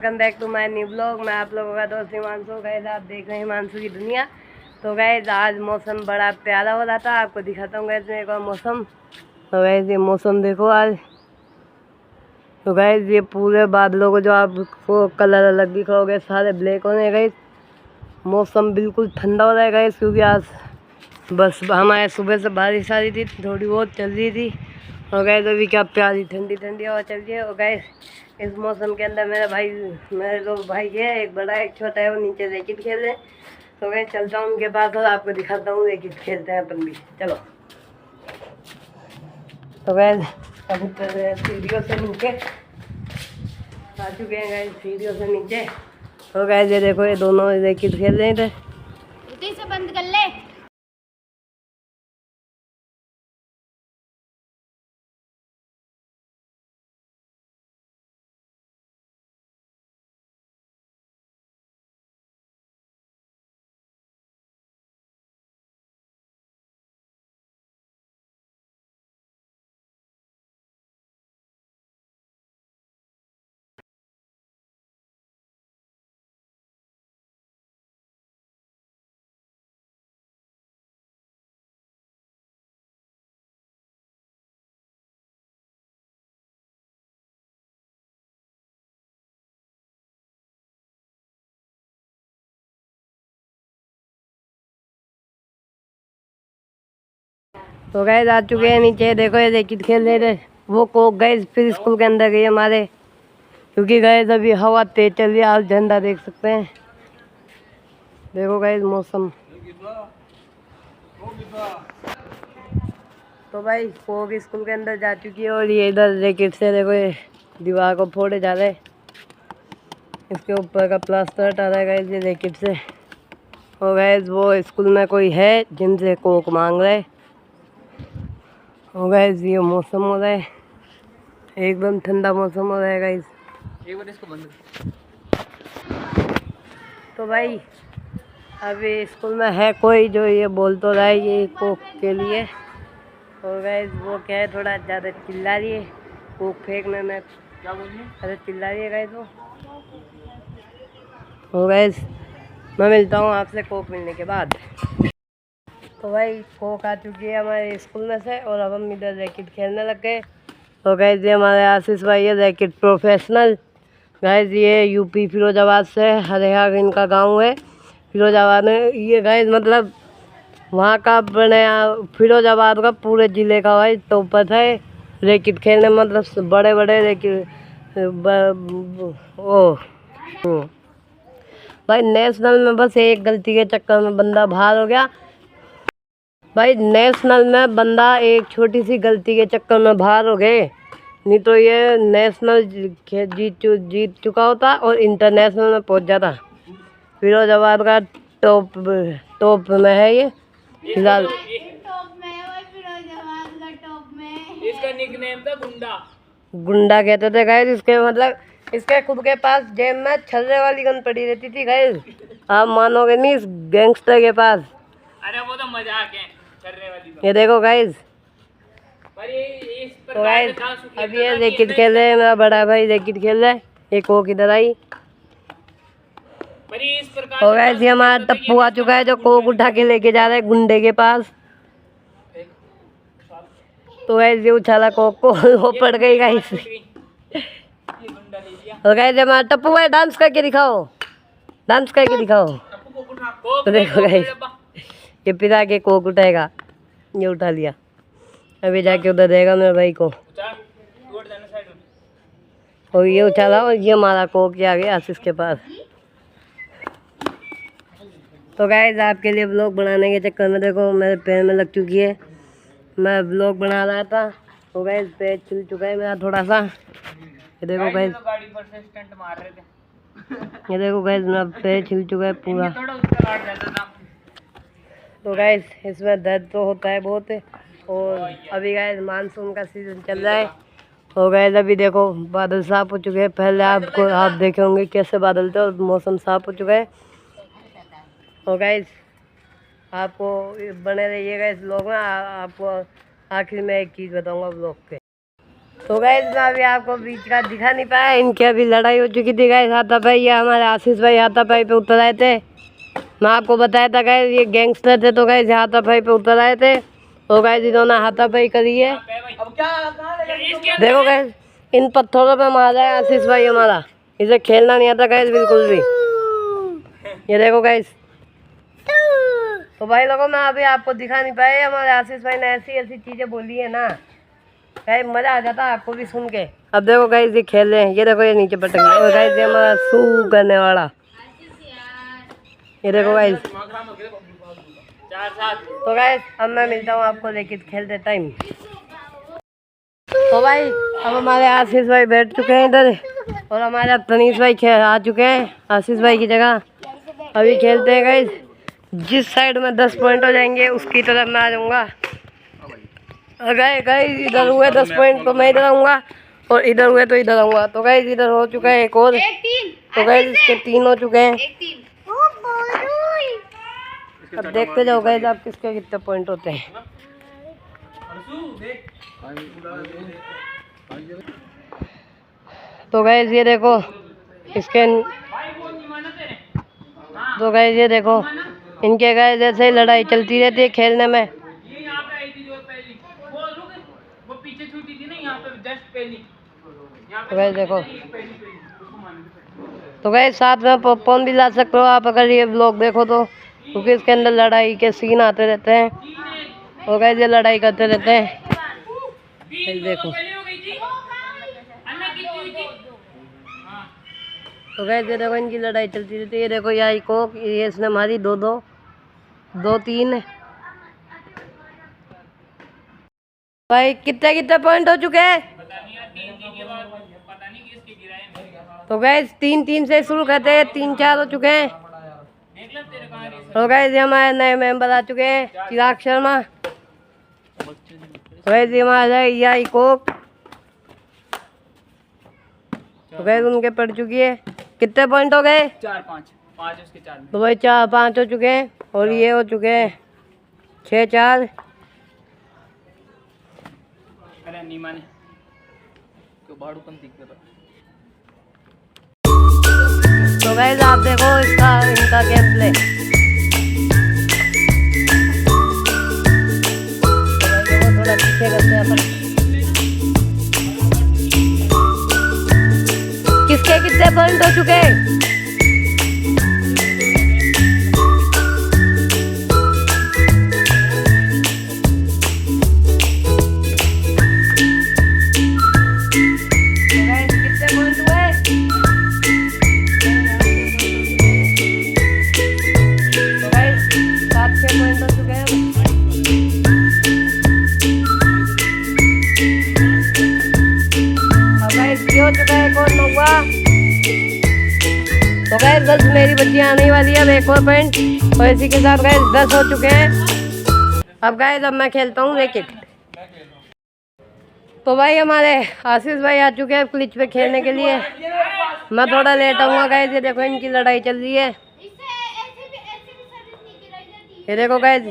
Welcome back to my new blog. मैं आप लोगों का दोस्त हिमांशु। गाइस आप देख रहे हैं हिमांशु की दुनिया। तो गाइस आज मौसम बड़ा प्यारा हो रहा था, आपको दिखाता हूँ गाइस एक और मौसम। तो गाइस ये मौसम देखो आज। तो गाइस ये पूरे बादलों को जो आपको कलर अलग दिख रहा होगा सारे ब्लैक होने गाइस। मौसम बिल्कुल ठंडा हो रहा है गाइस, क्योंकि आज बस हमारे सुबह से बारिश आ रही थी, थोड़ी बहुत चल रही थी। और गाइस अभी क्या प्यारी ठंडी ठंडी हवा चल रही है। और गाइस इस मौसम के अंदर मेरे दो भाई है, एक बड़ा एक छोटा है, वो नीचे रैकेट खेल रहे हैं। तो गाइस चलता हूँ उनके पास और आपको दिखाता हूँ रैकेट खेलते हैं अपन भी, चलो। तो गाइस अभी सीढ़ियों से नीचे आ चुके हैं गाइस, सीढ़ियों से नीचे। तो गाइस ये देखो ये दोनों रैकेट खेल रहे थे। से बंद कर ले। तो गाइस आ चुके हैं नीचे, देखो ये रैकेट खेल रहे थे। वो कोक गाइस फिर स्कूल के अंदर गई हमारे, क्योंकि गाइस अभी हवा तेज चल रही है। आप झंडा देख सकते हैं, देखो गाइस मौसम। तो भाई कोक स्कूल के अंदर जा चुकी है और ये इधर रैकेट से देखो ये दीवार को फोड़े जा रहे हैं। इसके ऊपर का प्लास्टर हटा रहा है गाइस ये रैकेट से। और गाइस वो स्कूल में कोई है जिनसे कोक मांग रहे। और गाइस ये मौसम हो रहा है, एकदम ठंडा मौसम हो रहा है गाइस। एक बार इसको बंद। तो भाई अभी स्कूल में है कोई जो ये बोल तो रहा है ये कोक के लिए। और गाइस वो क्या है, थोड़ा ज़्यादा चिल्ला रही है कोक फेंकने में। क्या बोल रही है? अरे चिल्ला रही है गाइस वो। और गाइस मैं मिलता हूँ आपसे कोक मिलने के बाद। तो भाई कोक आ चुकी है हमारे स्कूल में से और अब हम इधर रैकेट खेलने लग गए। तो गाइस ये हमारे आशीष भाई है रैकेट प्रोफेशनल। गाइस ये यूपी फिरोजाबाद से हरियाणा इनका गांव है फिरोजाबाद में। ये गाइस मतलब वहाँ का बनाया फिरोजाबाद का पूरे ज़िले का भाई टॉपर है रैकेट खेलने में। मतलब बड़े बड़े रैकेट ओ भाई नेशनल में बस एक गलती के चक्कर में बंदा बाहर हो गया। भाई नेशनल में बंदा एक छोटी सी गलती के चक्कर में बाहर हो गए, नहीं तो ये नेशनल जीत चुका होता और इंटरनेशनल में पहुंच जाता। फिरोजाबाद का टॉप में है ये फिलहाल। इसका निकनेम था गुंडा। गुंडा कहते थे गाइस इसके, मतलब इसके खुद के पास जेब में छर्रे वाली गन पड़ी रहती थी गाइस। आप मानोगे नहीं इस गैंगस्टर के पास। अरे वो तो मजाक है, छर्रे वाली तो। ये देखो गाइस। इस तो गाइस अब ये रैकेट खेल रहे हैं, मेरा बड़ा भाई रैकेट खेल रहा है। एक कोक इधर आई। और गाइस ये हमारा टप्पू आ चुका है जो कोक उठा के लेके जा रहा है गुंडे के पास। तो गाइस ये उछाला कोक को वो पड़ गई गाइस। और गाइस हमारा टप्पू भाई डांस करके दिखाओ, डांस करके दिखाओ। तो देखो गाइस ये पिता के कोक उठाएगा, ये उठा लिया। अभी जाके उधर देगा मेरे भाई को। और ये उछाला और ये मारा कोक के आगे आशीष के पास। तो गाइस आपके लिए ब्लॉग बनाने के चक्कर में देखो मेरे पैर में लग चुकी है। मैं ब्लॉग बना रहा था तो गाइस पैर छिल चुका है मेरा थोड़ा सा। ये देखो गाइस, गाड़ी पर से स्टंट मार रहे थे। ये देखो गाइस मेरा पैर छिल चुका है पूरा। तो गाइस इसमें दर्द तो होता है बहुत। और अभी गाइस मानसून का सीजन चल रहा है। और गाइस अभी देखो बादल साफ हो चुके हैं। पहले आप देखे होंगे कैसे बादल थे और मौसम साफ हो चुका है। और गाइस आपको बने रहिएगा इस ब्लॉग में। आपको आखिर में एक चीज़ बताऊंगा ब्लॉग के। तो गाइस मैं अभी आपको बीच का दिखा नहीं पाया, इनकी अभी लड़ाई हो चुकी थी गाइस। हाथापाई, ये हमारे आशीष भाई हाथापाई पे उतर आए थे। मैं आपको बताया था गाइस ये गैंगस्टर थे, तो गाइस हाथापाई पे उतर आए थे और गाइस इन्होंने हाथापाई करी है। देखो गाइस इन पत्थरों पे मारा है आशीष भाई हमारा, इसे खेलना नहीं आता गाइस बिल्कुल भी। ये देखो गाइस। तो भाई लोगों मैं अभी आपको दिखा नहीं पाया, हमारे आशीष भाई ने ऐसी ऐसी चीजें बोली है ना गाइस, मजा आ जाता है आपको भी सुन के। अब देखो गाइस ये खेल रहे हैं, ये देखो ये नीचे पटक गए और गाइस ये हमारा सू करने वाला, ये देखो गाइस। तो गाइस अब मैं मिलता हूँ आपको लेकिन खेलते टाइम। तो भाई अब हमारे आशीष भाई बैठ चुके हैं इधर और हमारे तनीष भाई आ चुके हैं आशीष भाई की जगह। अभी खेलते हैं गाइस, जिस साइड में 10 पॉइंट हो जाएंगे उसकी तरफ मैं आ जाऊँगा। गाइस इधर हुए 10 पॉइंट तो मैं इधर आऊँगा और इधर हुए तो इधर आऊँगा। तो गाइस इधर हो चुका है एक और, तो गाइस इसके 3 हो चुके हैं। अब देखते जाओ गाइस आप किसके कितने पॉइंट होते हैं। तो गाइस ये देखो इसके, तो गाइस ये देखो इनके गाइस ऐसे ही लड़ाई चलती रहती है खेलने में। तो गाइस देखो, तो गाइस साथ में पॉपकॉर्न भी ला सकते हो आप अगर ये ब्लॉग देखो तो, क्योंकि इसके अंदर लड़ाई के सीन आते रहते हैं और गाइस ये लड़ाई करते रहते हैं। देखो तो गाइस ये देखो इनकी लड़ाई चलती रहती है। ये देखो यहाँ कोक ये इसने मारी 2-3। भाई कितने कितने पॉइंट हो चुके हैं? तो गाइस 3-3 से शुरू करते हैं, 3-4 हो चुके हैं। तो गाइस हमारे नए मेंबर आ चुके हैं चिराग शर्मा। तो गाइस हमारा यहाँ कोक, तो गाइस उनके पड़ चुकी है। कितने पॉइंट हो गए? 4-5 उसके 4 में। तो भाई 4-5 हो चुके हैं और ये हो चुके हैं 6-4। अरे नीमा ने तो बाड़ूपन दिख रहा। तो गाइस आप देखो इनका गेम प्ले। थोड़ा पीछे करते हैं अपन। किसके कितने पॉइंट हो चुके हैं? तो गाइस बस मेरी बच्ची आने वाली है, अब एक और पॉइंट और इसी के साथ गाइस 10 हो चुके हैं। अब गाइस अब मैं खेलता हूँ रैकेट। तो भाई हमारे आशीष भाई आ चुके हैं क्लिच पे खेलने के लिए। मैं थोड़ा लेट आऊँगा गाइस। ये देखो इनकी लड़ाई चल रही है, ये देखो गाइस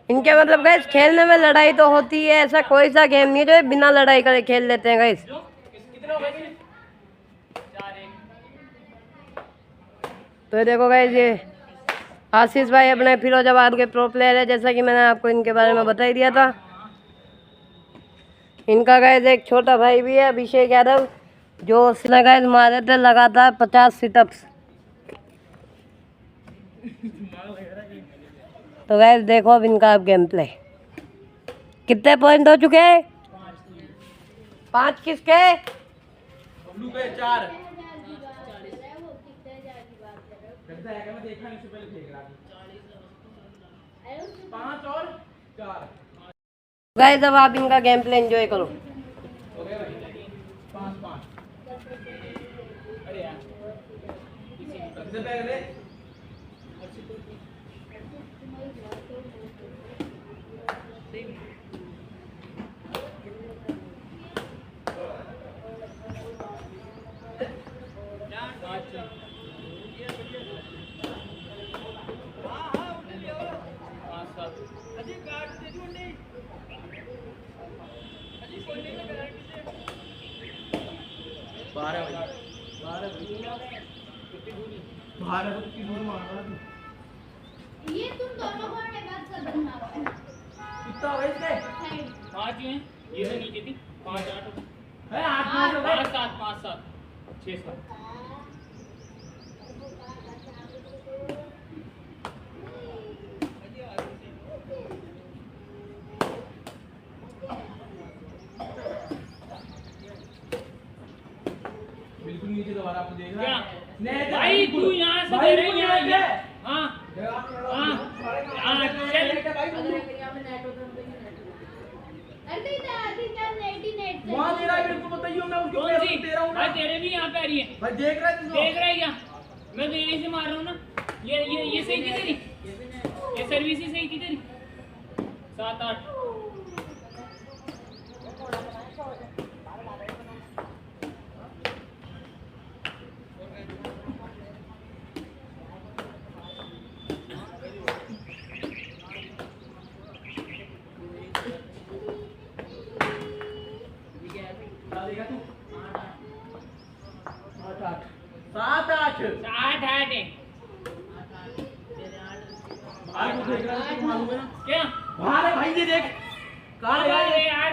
इनके मतलब गाइस खेलने में लड़ाई तो होती है, ऐसा कोई सा गेम नहीं है जो बिना लड़ाई करे खेल लेते हैं गाइस। तो देखो गाइस ये आशीष भाई अपने फिरोजाबाद के प्रो प्लेयर है, जैसा कि मैंने आपको इनके बारे में बता ही दिया था। इनका गाइस एक छोटा भाई भी है अभिषेक यादव, जो उसने गाइस मारे थे लगातार 50 सिटअप्स। तो गाइस देखो अब इनका गेम प्ले। कितने पॉइंट हो चुके हैं? 5 किसके? 4। गाइस अब आप इनका गेम प्ले एंजॉय करो। 12 बजे 12 कितनी दूरी 12 को कितनी दूर मार रहा है ये तुम दोनों को ने बात कर देना कितना हो इसके 5 हैं ये तो नीचे थी 5 8 है 8 5 हो गए 5 7 6 7 बिल्कुल नीचे दोबारा आपको देख रहा क्या है नहीं भाई तू यहाँ से दे रही है ये हाँ हाँ चल अरे क्या 98 वहां दे रहा है मेरे को बताइए मैं उसको कौन सी दे रहा हूं भाई तेरे भी यहाँ पे आ रही है भाई देख रहा है देख रहा है क्या मैं तो यहीं से मार रहा हूँ ना ये सही थी तेरी ये सर्विस ही सही थी तेरी 7 8 देगा तू 8 8 7 8 8 8 है भाई को देख रहा है तुझको मालूम है ना क्या बाहर है भाई ये देख कहां है बाहर यार है यार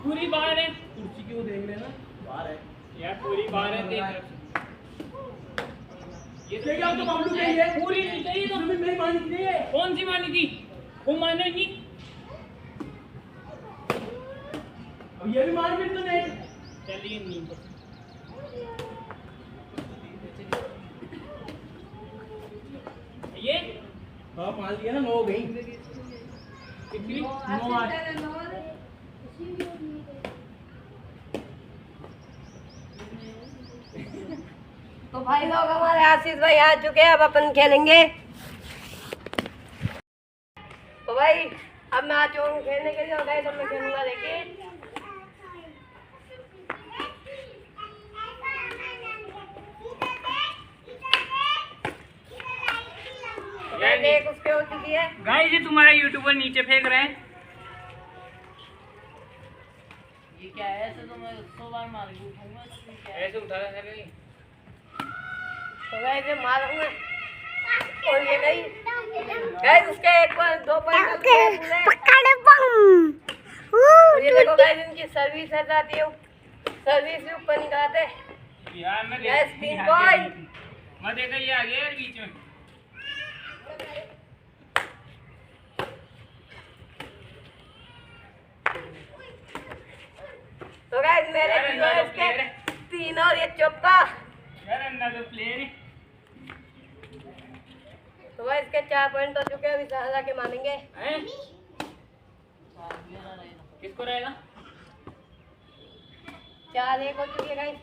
पूरी बाहर है कुर्सी की वो देख लेना बाहर है यार पूरी बाहर है देख ये क्या तो मामलू क्या है पूरी नहीं चाहिए तो तुमने मेरी मानी नहीं है कौन सी मानी थी वो मानो नहीं अब ये भी मान फिर तो नहीं चलिए नहीं ये हां 5 लिया ना 9 हो गई कितनी 9 8 तो भाई लोग हमारे आशीष भाई आ चुके हैं, अब अपन खेलेंगे। तो भाई अब मैं आ चुका हूँ खेलने के लिए और गाइस अब मैं खेलूंगा देखिए। एक उसके हो चुकी है। गाइस ये तुम्हारा यूट्यूबर नीचे फेंक रहे हैं ये क्या है? ऐसे तो मैं 100 बार मार उठाऊंगा। ऐसे उठा रहे तो गाइस ये मारूंगा और ये गई गाइस उसके 1 पॉइंट 2 पॉइंट पकड़ बम। ये देखो गाइस इनकी सर्विस है जाती है, सर्विस भी ऊपर निकालते यार मैं Yes, 3 पॉइंट। मैं देखा ये आ गया यार बीच में तो गाइस मेरे यार, अंदर तो इसके player है। 3 और ये चौथा। यार अंदर तो प्लेयर है तो गाइस इसके 4 पॉइंट हो चुके हैं, अभी सारा के मानेंगे। हैं? किसको रहेगा 4 1 हो चुकी है गाइस।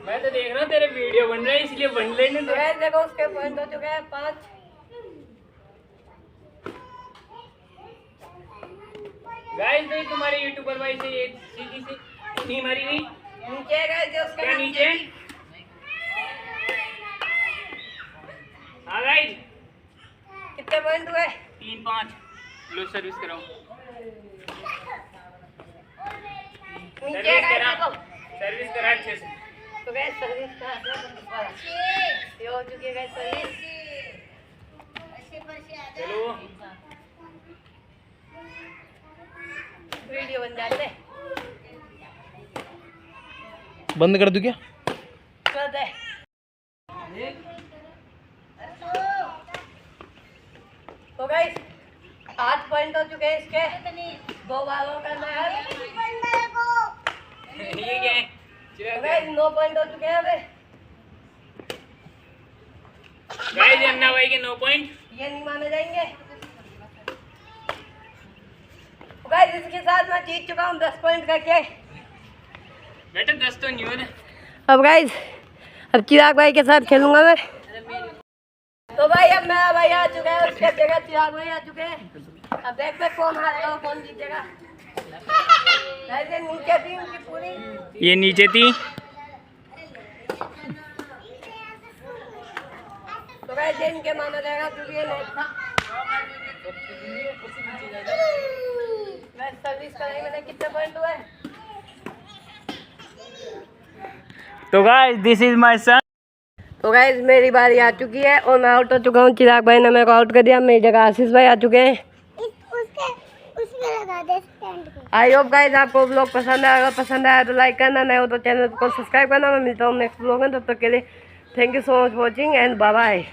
मैं तो देख रहा हूँ तेरे वीडियो बन रहे हैं इसलिए बन रहे नहीं तो गाइस देखो उसके पॉइंट हो चुके हैं 5। गाइस भाई तुम्हारे यूट्यूबर भाई से ये सीधी सी नहीं मारी नहीं नीचे है गाइस जो उसका क्या नाम नीचे हाँ गाइस कितने पॉइंट हुए? 3 5 लो सर्विस कराओ नीचे है गाइस देखो। सर्विस करा अच्छे से तो गाइस सर्विस का ये हो चुकी है गाइस सर्विस। चलो वीडियो बन जाते बंद कर दूं क्या कर दे। तो गाइस 8 पॉइंट हो चुके हैं इसके, 2 बार और करना है। ये क्या है तो गाइस 9 पॉइंट हो चुके हैं अबे। गाइस अन्ना भाई के 9 पॉइंट ये नहीं माने जाएंगे। तो गाइस इसके साथ मैं जीत चुका हूँ 10 पॉइंट करके। बेटा 10 तो नहीं हो रहे अब गाइस अब चिराग भाई के साथ खेलूंगा मैं। तो भाई अब मेरा भाई आ चुका है, उसके जगह चिराग भाई आ चुके हैं। अब देखते हैं कौन हारेगा और कौन जीतेगा। ऐसे नीचे थी उनकी पूरी। ये नीचे थी तो गाइस इनके माना जाएगा क्योंकि ये लेट था। सर्विस कराई मैंने, कितने पॉइंट हुए? तो guys this is my son. तो गाइस मेरी बारी आ चुकी है और मैं आउट हो चुका हूँ। चिराग भाई ने मेरे को आउट कर दिया। मेरी जगह आशीष भाई आ चुके हैं। आई होप गाइस आपको ब्लॉग पसंद आएगा। पसंद आया तो लाइक करना, नहीं हो तो चैनल को सब्सक्राइब करना। मैं मिलता हूँ नेक्स्ट ब्लॉग में, तब तक के लिए thank you so much watching and bye bye.